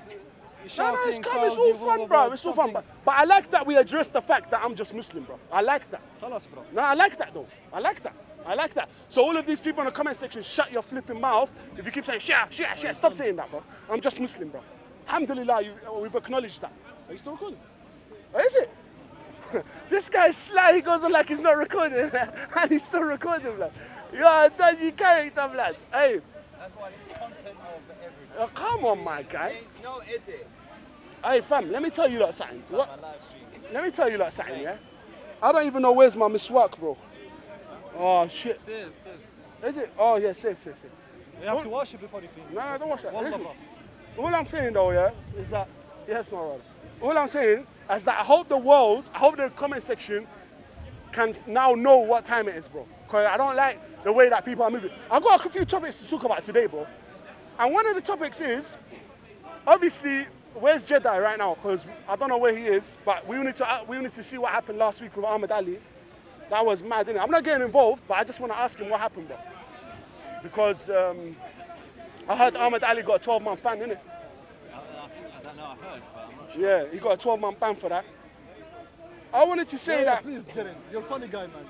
No, it's coming. It's all fun, bro. It's all fun. But I like that we address the fact that I'm just Muslim, bro. I like that. خلاص, bro. No, I like that though. I like that. So all of these people in the comment section, shut your flipping mouth. If you keep saying Shia, stop saying that, bro. I'm just Muslim, bro. Alhamdulillah, we've acknowledged that. Are you still recording? Oh, is it? This guy's sly. He goes on like he's not recording, and he's still recording, blood. You're a dodgy character, blood. Hey. That's why content over everything. Oh, come on, my guy. No edit. Hey, fam, let me tell you lot something. Let me tell you lot something, yeah? I don't even know where's my miswak, bro. Oh, shit. Is it? Oh, yeah, safe. You have to wash it before you clean. No, don't wash that. Wallah, Listen, bro. all I'm saying, though, yeah, is that... Yes, my brother. All I'm saying is that I hope the comment section can now know what time it is, bro. Because I don't like the way that people are moving. I've got a few topics to talk about today, bro. And one of the topics is, obviously, where's Jedi right now? Because I don't know where he is, but we need to see what happened last week with Ahmed Ali. That was mad, innit? I'm not getting involved, but I just want to ask him what happened, bro. Because I heard Ahmed Ali got a 12-month ban, innit? I don't know, I heard, but I'm not sure. Yeah, he got a 12-month ban for that. I wanted to say that... Please get in. You're a funny guy, man.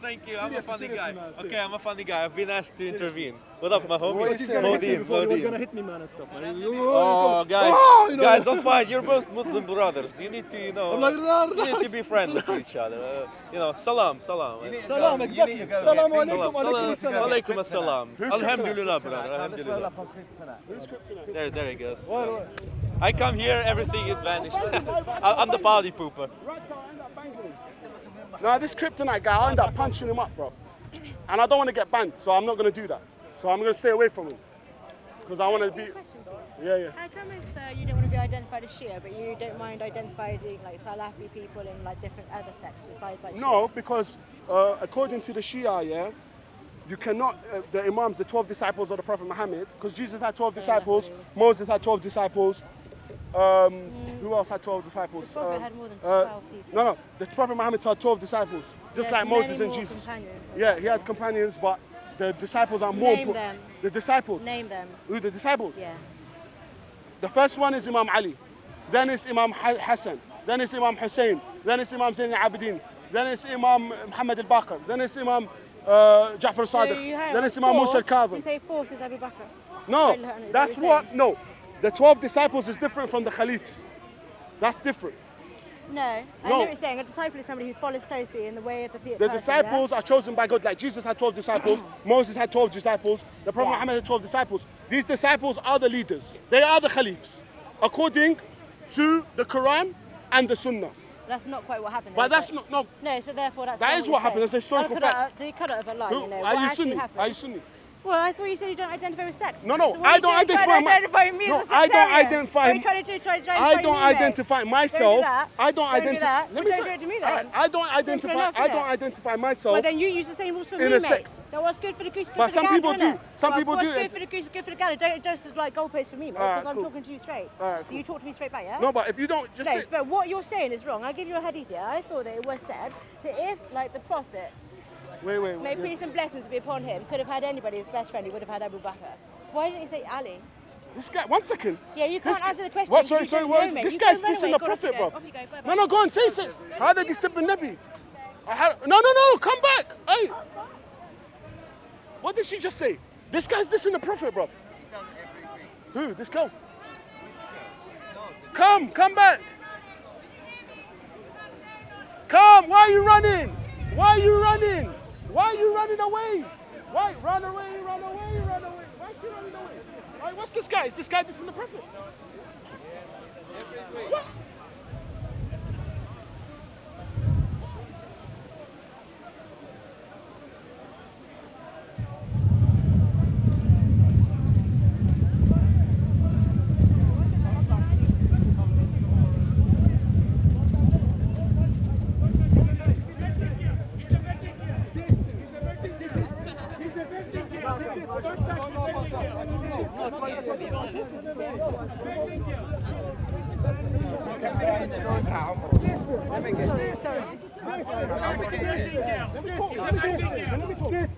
Thank you. I'm a funny guy. Man, okay, I'm a funny guy. I've been asked to intervene. What up, my homie? He's gonna hit me before he was gonna hit me, man, and stuff, man. Oh, guys, Oh, guys, don't fight. You're both Muslim brothers. You need to, you know, I'm like, you need to be friendly to each other. You know, salam. Salam, exactly. Salam alaikum, alaikum assalam. Alaikum assalam. Who's Alhamdulillah, brother. Alhamdulillah. There he goes. I come here, everything is vanished. I'm the party pooper. Nah, this kryptonite guy, I'll end up punching him up, bro. And I don't want to get banned, so I'm not going to do that. So I'm going to stay away from him. Because I want to be... Yeah. How come you don't want to be identified as Shia, but you don't mind identifying like Salafi people in like different other sects besides like Shia? No, because according to the Shia, yeah, you cannot, the Imams, the 12 disciples of the Prophet Muhammad, because Jesus had 12 disciples, Moses had 12 disciples, who else had 12 disciples? The Prophet had more than 12 people. No, the Prophet Muhammad had 12 disciples, just like Moses and Jesus. Yeah, he had companions, but the disciples are more important. Name them. The disciples. Name them. Who, the disciples? Yeah. The first one is Imam Ali, then it's Imam Hassan, then it's Imam Hussein, then it's Imam Zayn al-Abidin, then it's Imam Muhammad al-Baqir, then it's Imam Ja'far al-Sadiq, then it's Imam Musa al-Kadhim. You say fourth is Abu Bakr? No, that's what, no. The 12 disciples is different from the Caliphs. That's different. No, I know what you're saying. A disciple is somebody who follows closely in the way of the people. The disciples are chosen by God. Like Jesus had 12 disciples, Moses had 12 disciples, the Prophet Muhammad had 12 disciples. These disciples are the leaders. They are the Caliphs, according to the Quran and the Sunnah. That's not quite what happened. But that's not, no. No, so therefore that's That not is what happened. It's a historical fact. They cut it over a line, you know. Are what you actually Sunni? happened. Are you Sunni? Well, I thought you said you don't identify with sects. No, So I don't identify me No, as a I don't sectarian? identify. What are you trying to do? I don't identify myself. I don't Don't do identify. that. Well, don't do it to me then. I don't identify. enough, I innit? don't identify myself. Well, then you use the same rules for In me, a mate. sect. That was good for the goose, good But for some the gander, people do. innit? Some people what's do good it. for the goose, good for the gander. Don't just like goalposts for me, mate, Alright, because cool. I'm talking to you straight. Alright, So cool. you talk to me straight back, yeah? No, but if you don't just No, say, but what you're saying is wrong. I'll give you a hadith, yeah? I thought that it was said that if, like, the prophets, wait. may peace and blessings be upon him, could have had anybody as best friend, he would have had Abu Bakr. Why didn't he say Ali? This guy, 1 second. Yeah, you can't answer the question. What? You Sorry. don't What? know, mate. This You guy's don't run dissing away. the Go on, off you prophet, go. bro. Off you go. Bye-bye. No, go on, say it. How did this Ibn Nabi? No, come back. Hey. What did she just say? This guy's dissing the prophet, bro. Who? This girl? Come back. Come, why are you running? Why are you running? Why are you running away? Why? Run away. Why is she running away? All right, what's this guy? Is this guy dissing the prophet? What?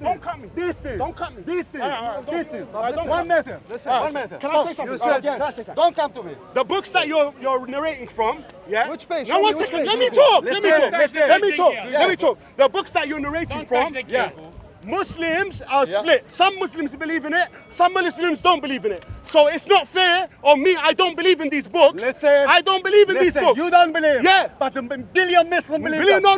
Don't cut me. Distance. Don't cut me. Distance. Don't 1 meter. Listen, 1 meter. Can I say something? You said Can I yes. say something? Don't come to me. The books that you're narrating from, yeah? Which page? No, Show one me which second. page. Let me talk. Let me talk. Listen. Let me talk. Yeah. Let me talk. The books that you're narrating from, yeah. Muslims are split. Some Muslims believe in it, some Muslims don't believe in it. So it's not fair on me. I don't believe in these books. Listen. I don't believe in these books. You don't believe. Yeah. But a billion Muslims believe. Billion, no.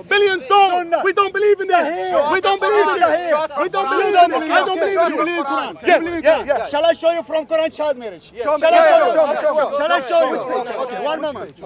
Billions don't. We don't believe in it. We don't believe in it. We don't believe in it. I don't believe in it. believe in Quran. Yes. Shall I show you from Quran child marriage? Show me. Shall I show you? Show me. Shall I show you? Which page? Okay, one moment. Give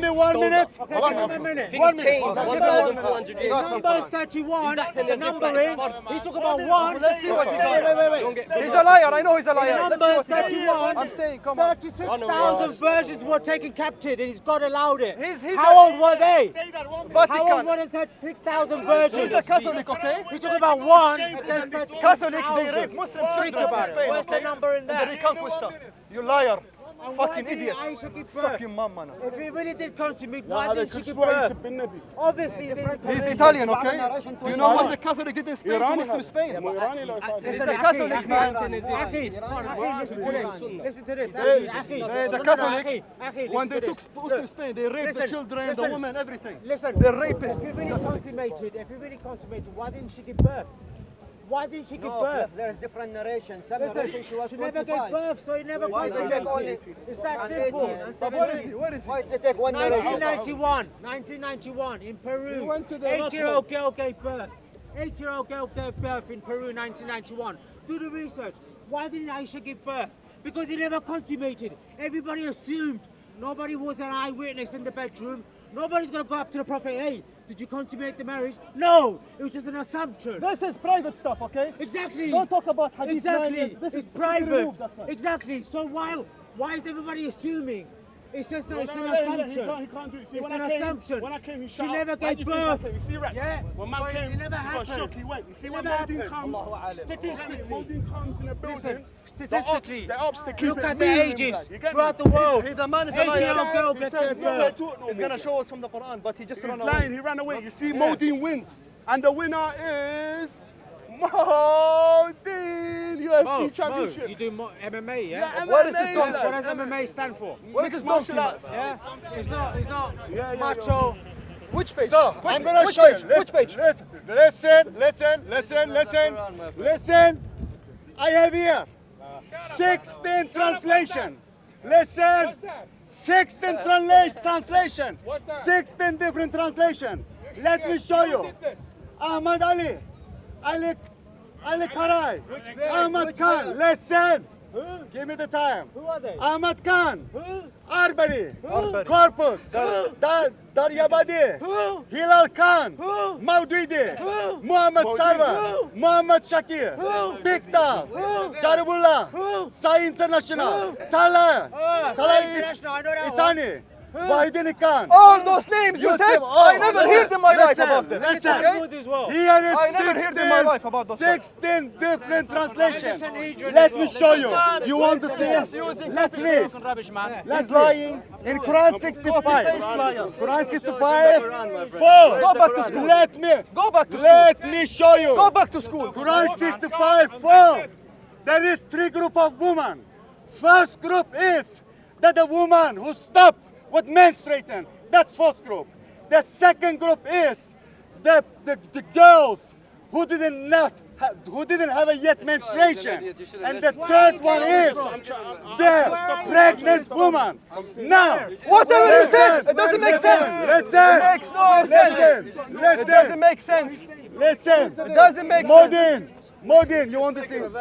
me 1 minute. 1 minute. Things change 1,400 years. Number is 31. The numbering. He's talking about one. Let's see what he does. Wait. He's a liar. I know he's a liar. Let's see Number what he does. 31. I'm staying. Come on. 36,000 virgins were taken captive, and God allowed it. He's How old were they? How old Vatican. were the 36,000 virgins? He's a Catholic, okay? He's talking about one. and there's 36,000. Catholic, they rape Muslim Think children in about it. Spain. Where's the number in The there? Reconquista. You liar. And why Fucking didn't idiot. Aisha give Suck birth? your mum, man. If he really did consummate, Yeah, why they didn't could she give swear he's a birth? bin Nabi. Obviously, they didn't He's consummate. Italian, okay? Do you know what the Catholic did in Spain? Iranian. Muslim Spain. Iranian or Italian? He's a Catholic, man. Listen to this. Listen to this. The Catholic, when they took Muslim Spain, they raped the children, the women, everything. Listen, They're rapists. If you really consummated, why didn't she give birth? Why didn't she give birth? There's different narrations. Some Listen, narrations she was she never 25. gave birth, so it never Why they take only It's that and simple. 18 and But where is he? Where is he? Why they take one narration? 1991 in Peru. He went to the 8-year-old girl gave birth. 8-year-old girl gave birth in Peru 1991. Do the research. Why didn't Aisha give birth? Because it never consummated. Everybody assumed. Nobody was an eyewitness in the bedroom. Nobody's going to go up to the prophet, hey, did you consummate the marriage? No, it was just an assumption. This is private stuff, okay? Exactly. Don't talk about Hadith Exactly. 9. This is It's private. removed, that's not. Exactly. So why is everybody assuming? It's just it's an He assumption. can't do it. See, It's when an I came, assumption. when I came, he She shot. never gave birth. You see, Rex? Yeah. When man So came, it never he got happened. shook. He went. You see, It when never Modin happened. comes, Statistically. Modin comes in a building. Listen, statistically, the ops to keep look it at the moving, ages like, you get throughout me? the world. The man is a 8-year-old girl liar. gets He gave birth. He's going to show us from the Quran, but he just He's ran lying. away. He ran away. You see, Modin wins, and the winner is Modin UFC Championship. You do MMA, yeah? Yeah, What is this MMA, done? What does MMA stand for? What is this Mixed donkey, martial man? arts. Yeah? It's not macho. Which page? So, I'm going to Which show you. page? Which page? Listen. I have here 16 translation. Listen. 16 translation. 16 different translation. Let me show you. Ahmad Ali. Ali Karai. Ahmad Khan. Listen. Give me the time. Who are they? Ahmad Khan. Who? Arbari. Corpus. Daryabadi. Hilal Khan. Maududi. Muhammad Sarwar. Muhammad Shakir. Bikta. Karibullah. Sai International. Tala. International, I know that one. Itani. Wahidini Khan. All those names you Yusuf, said, I never heard in my life about them. Listen. Okay? Good as well. Here is I never heard in my life about those 16 different translations. Sanhedrin Let as me well. show you. You want to see? Let's read. Let's lying in Quran 65. Quran 65. 4. Go back to school. Let me. Go back to school. Let me show you. Go back to school. Quran 65. 4. There is 3 group of women. First group is that the woman who stopped with menstruating. That's first group. The second group is the girls who didn't have a yet menstruation. And the third one is the pregnant woman. Now, Whatever you said, it doesn't make sense. Listen. It makes no sense. Listen. It doesn't make sense. Listen. It doesn't make sense. Modin, you want to see? It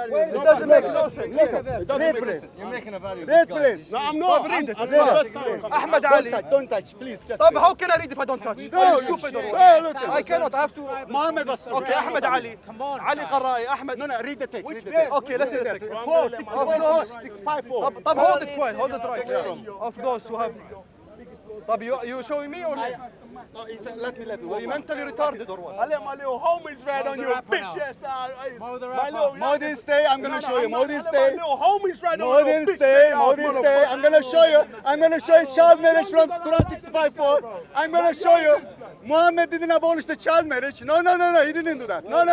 doesn't make no sense. Read, please. You're making a value. Read, please. No, I'm not. Read it. That's my first time. Please. Ahmad Ali. Don't touch, please. Just طب read. how can I read if I don't touch? No, Are you stupid or no, what? listen. I cannot. I have to. Muhammad was Okay, Ahmad Ali. Come on. Ali Qarai. Ahmed. No, read the text. Read the text. Okay, let's see the text. 4, 64, 65, 4. طب hold it quiet. Hold it right. Of those who have. طب you showing me or me? No, he said, let me. Were you mentally retarded or what? I let my little homies ride on your bitch ass. Modi, stay. I'm gonna show you. Modi, stay. My little homies ride on your Modi, bitch. stay. Modi, stay. I'm gonna show you. I'm gonna show you child marriage from Quran 65:4. I'm gonna show you. Muhammad didn't abolish the child marriage. No. He didn't do that. No.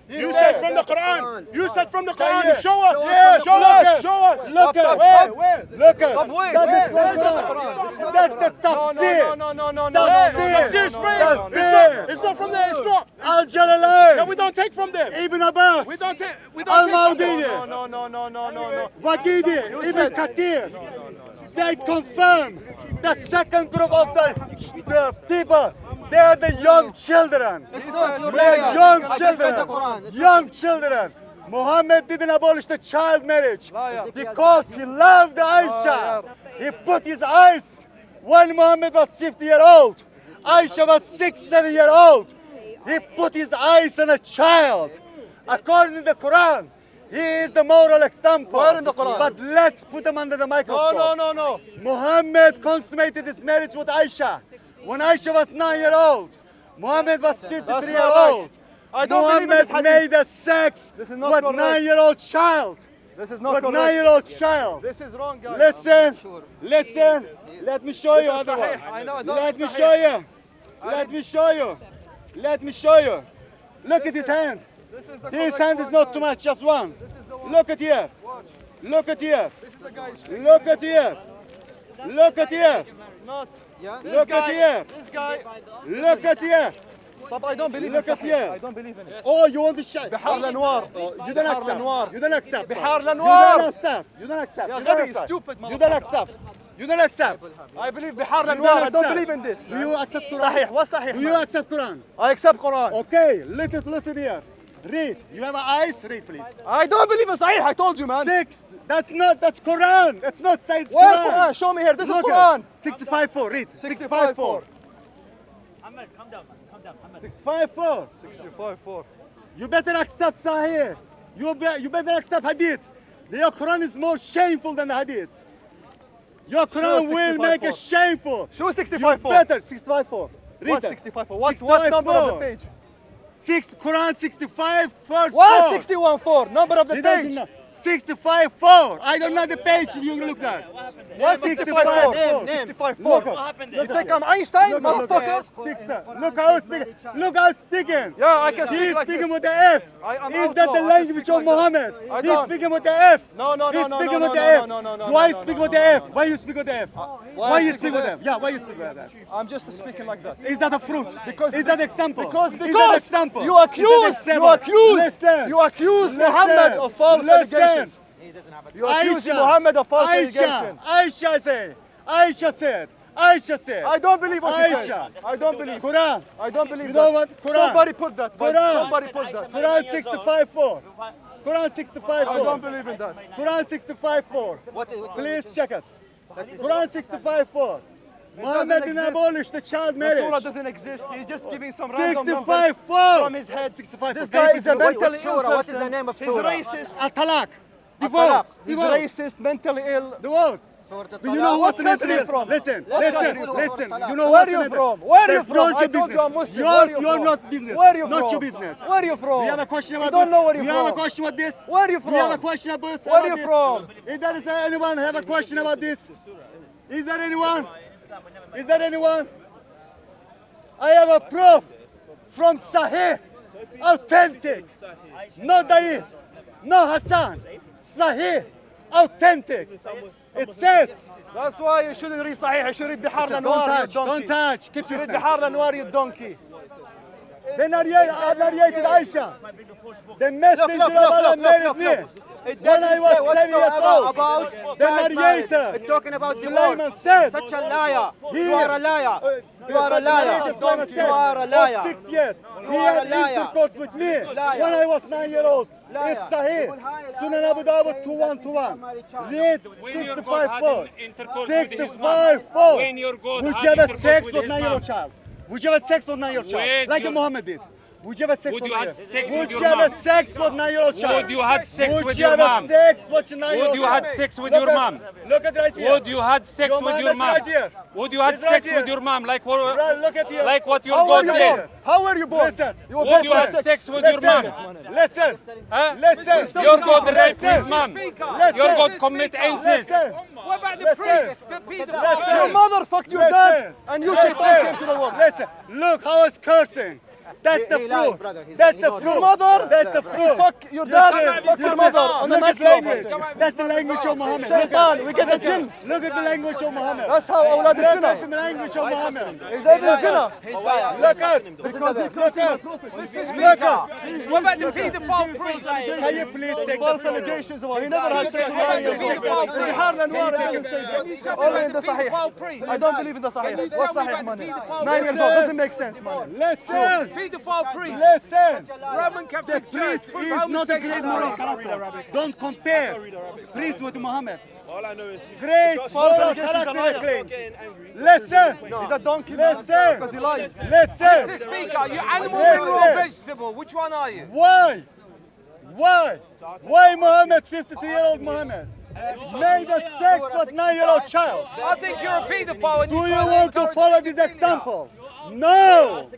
You said from the Quran. You said from the Quran. Yeah. Show us. Yeah, Show us. Show us. Look at Where? Look at wait, that where? is from Quran. That's the tafsir. No. Tafsir is real. It's not from there. It's not. Al-Jalalain. No, we don't take from them. Ibn Abbas. We don't take. Al-Mawdini. No. Waqidi. Ibn Kathir. They confirm the second group of the people. They are the young children. Young children. Muhammad didn't abolish the child marriage because he loved Aisha. He put his eyes when Muhammad was 50-year-old. Aisha was 6-7-year-old. He put his eyes on a child. According to the Quran, he is the moral example. Where in the Quran? But let's put him under the microscope. No. Muhammad consummated his marriage with Aisha when Aisha was 9-year-old. Muhammad was 53-year-old. I don't believe in this Muhammad hadith. made a sex This is with not correct. 9-year-old child. This is not With correct. 9-year-old child. This is wrong, guys. Listen. Let me show you This is other one. sahih. I know, I don't Let think me sahih. show you. Let me show you. Look at his hand. His hand is not too much, just one. Look at here. Look at here. Look at here. Look at here. Look at here. This guy. Look at here. But I don't believe Look in at here. I don't believe in it. Oh, you want the shot? Bihar Lanoir. You don't accept. You don't accept. Bihar You Lanoir. don't accept. You don't accept. Ya You don't Ghabi, accept. stupid You don't accept. You don't accept. I believe Bihar You Lanoir. I don't accept. believe in this. Do you accept Quran? Sahih. What's Sahih? Do you man? accept Quran? I accept Quran. Okay, listen here. Read. You have eyes? Read, please. I don't believe in Sahih. I told you, man. 6. That's Quran. It's not Sayyid's Where's Quran. Quran? Show me here. This is Look Quran. 65:4. Read. 65:4. 65:4. 65:4. You better accept Sahih. You better accept Hadith. Your Quran is more shameful than the Hadith. Your Quran will make it shameful. Show You 65:4. better 65:4. Read What's that. 65:4? What number of the 65:4. page? Quran 65 verse What? 4. 61:4. Number of the He doesn't page. know. 65:4. I don't know the page you look at. What? 65:4. Name. 65:4. Look You think I'm Einstein, motherfucker? Look how he's speaking. Look how he's speaking. Yeah, I can speak He's like speaking this. with the F. I'm Is outlaw. that the I can language speak of like that. Muhammad? I He's don't. speaking with the F. No. He's speaking with the F. Why you speak with the F? Why you speak with the F? Why you speak with the F? Yeah, why you speak with that? I'm just speaking like that. Is that a fruit? Is that example? Because Is that example? you accuse Listen. Muhammad of false allegations. You accuse Aisha. Muhammad of false allegations. Aisha said. I don't believe what she says. Aisha. I don't believe. Quran. I don't believe You know that. what? Quran. Somebody put that. Quran. Somebody put that. Quran 65:4. Quran 65:4. I don't believe in that. Quran 65:4. Please check it. Quran 65:4. Muhammad didn't abolish the child The surah marriage. doesn't exist. He's just giving some random numbers 65:4. from his head. 65. This guy is a mentally ill person. What is the name of He's surah? racist. Al-Talaq. He's Divorce. racist, mentally ill. Divorce. Do you know What what's country mentally you from? Listen. What country you Listen. from? You know Where what's you mentally- from? Where you That's from? not I your told you I'm business. Muslim. Where you You're from? not business. Where you Not from? your business. Where you from? Do you have a question about You don't this? know where Do you you have a from. question about this? Where you Do you have a from? question about this? Where you this? from? Is there anyone have a question about this? Is there anyone? Is there anyone? I have a proof from Sahih, authentic, no Daif, no Hassan, Sahih, authentic. It says. That's why you shouldn't read Sahih. You should read Bihar Lanoir, you donkey. Don't touch. Keep You should read listening. Bihar Lanoir, you donkey. They narrated Aisha. The messenger Look, of Allah married look. me. It When I doesn't was say 7 whatsoever years old, about the child marriage. narrator, It's talking about Sulaiman divorce. said, Such a liar. You Here. are a liar. You are a the liar. narrator Sulaiman You said, are a of liar. 6 years, You he are had a liar. intercourse with me Liar. when I was 9 years old. Liar. It's Sahih. Sunan Abu Dawud 2121. Read 65:4. 65:4. When your God Would had you have a intercourse sex with with his 9-year-old mom. child? Would you have a sex with 9-year-old child? When Like your- Muhammad did. Would you have sex Would with you have sex Would with you your have mom? sex with 9-year-old child? Would you have sex Would with you your have mom? sex with 9-year-old Would you child? have sex with Look your at- mom? Look at right here. Would you have sex Your with mom, your that's mom? right here. Would you have It's right sex here. with your mom like what? Right, look at here. Like what your How God were you did? born? How were you born? Listen. You were Would born you have for sex with your mom? Listen. Huh? Listen. Your God raped Listen. his mom. Listen. Your God commit incest. Listen. What about the Listen. priest? The paedophile? Your mother fucked your dad, and you shaitan came to the world. Listen. Look how it's cursing. That's the fruit. That's the fruit. Your mother, That's the fruit. fuck your dad, fuck your mother on the Look at nightclub. language. That's the language of Muhammad. Shaitan, we get the jinn. Look at the language of Muhammad. That's how أولاد Look at الزنا. the language of Muhammad. He's ابن زنا. Look at. Because he Look at. Look at. What about the paedophile priest? Can you please take the false fruit? allegations about he never had sex with only in the Sahih. I don't believe in the Sahih. What's Sahih, man? 9 years old doesn't make sense, man. Listen. Paedophile priest. Listen. Roman The Catholic Church. priest is not a great moral character. Don't compare priest with Muhammad. All I know is Great moral character claims. Listen. He's a donkey. Listen. Because he lies. Listen. Mr. Speaker, you animal, Listen. mineral, or vegetable? Which one are you? Why? Why? Why Muhammad, 52-year-old Muhammad, made a sex with 9-year-old child? I think you're a paedophile and Do you want to follow this example? No!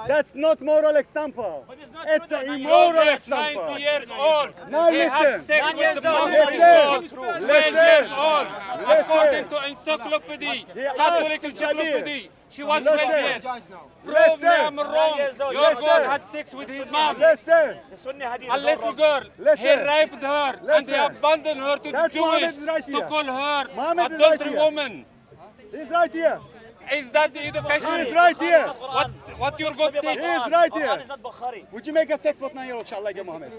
That's not moral example. It's an immoral Joseph, example. 90 years old. Now He had listen. sex with the mom Listen. 12 Listen. years old. Listen. According to encyclopedia, Catholic asked encyclopedia, she was Listen. 12 years. Prove me I'm Listen. wrong. Your Listen. God had sex with his mom. Listen. A little girl. Listen. He raped her and he Listen. abandoned her to the That's Jewish Muhammad is right to here. call her Muhammad is right adultery here. woman. He's right here. Is that the education? He's right here. What your God teach? He's right here. Would you make a sex with 9-year-old child like Muhammad?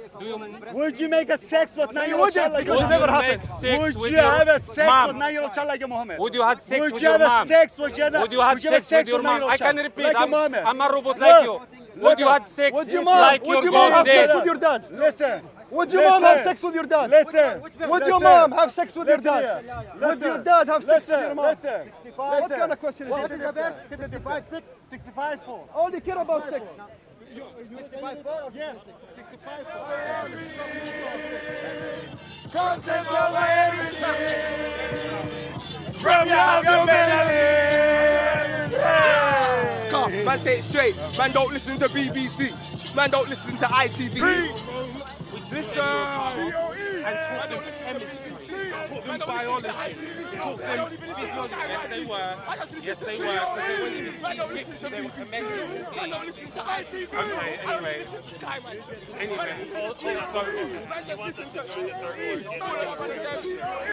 Would you make a sex with 9-year-old child like because it Muhammad? never happened. Would with you your have a sex mom? with 9-year-old child like Muhammad? Would you have sex Would with you your have a mom? sex with your Would you have sex with your mom? 9-year-old I can child repeat. like I'm Muhammad? a robot Look. like you. Would Look you at- have sex Would your like mom, your would your mom God have sex did? with your dad? Listen. Would your mom have sex with your dad? Listen. Would your mom have sex with your Listen dad? here. Would your dad have sex with your mom? Listen. What kind of question is What this? is that? 65, 6, 65, 4. I only care about sex. Yes, 65, 4. Come take over everything from your belly. Come, man, say it straight. Man, don't listen to BBC. Man, don't listen to ITV. Listen. And taught them chemistry, taught them biology, taught them physiology. Yes, they were. Yes, they were. Because they weren't even Egyptian, they were commendable. Okay, anyway. Anyway. So,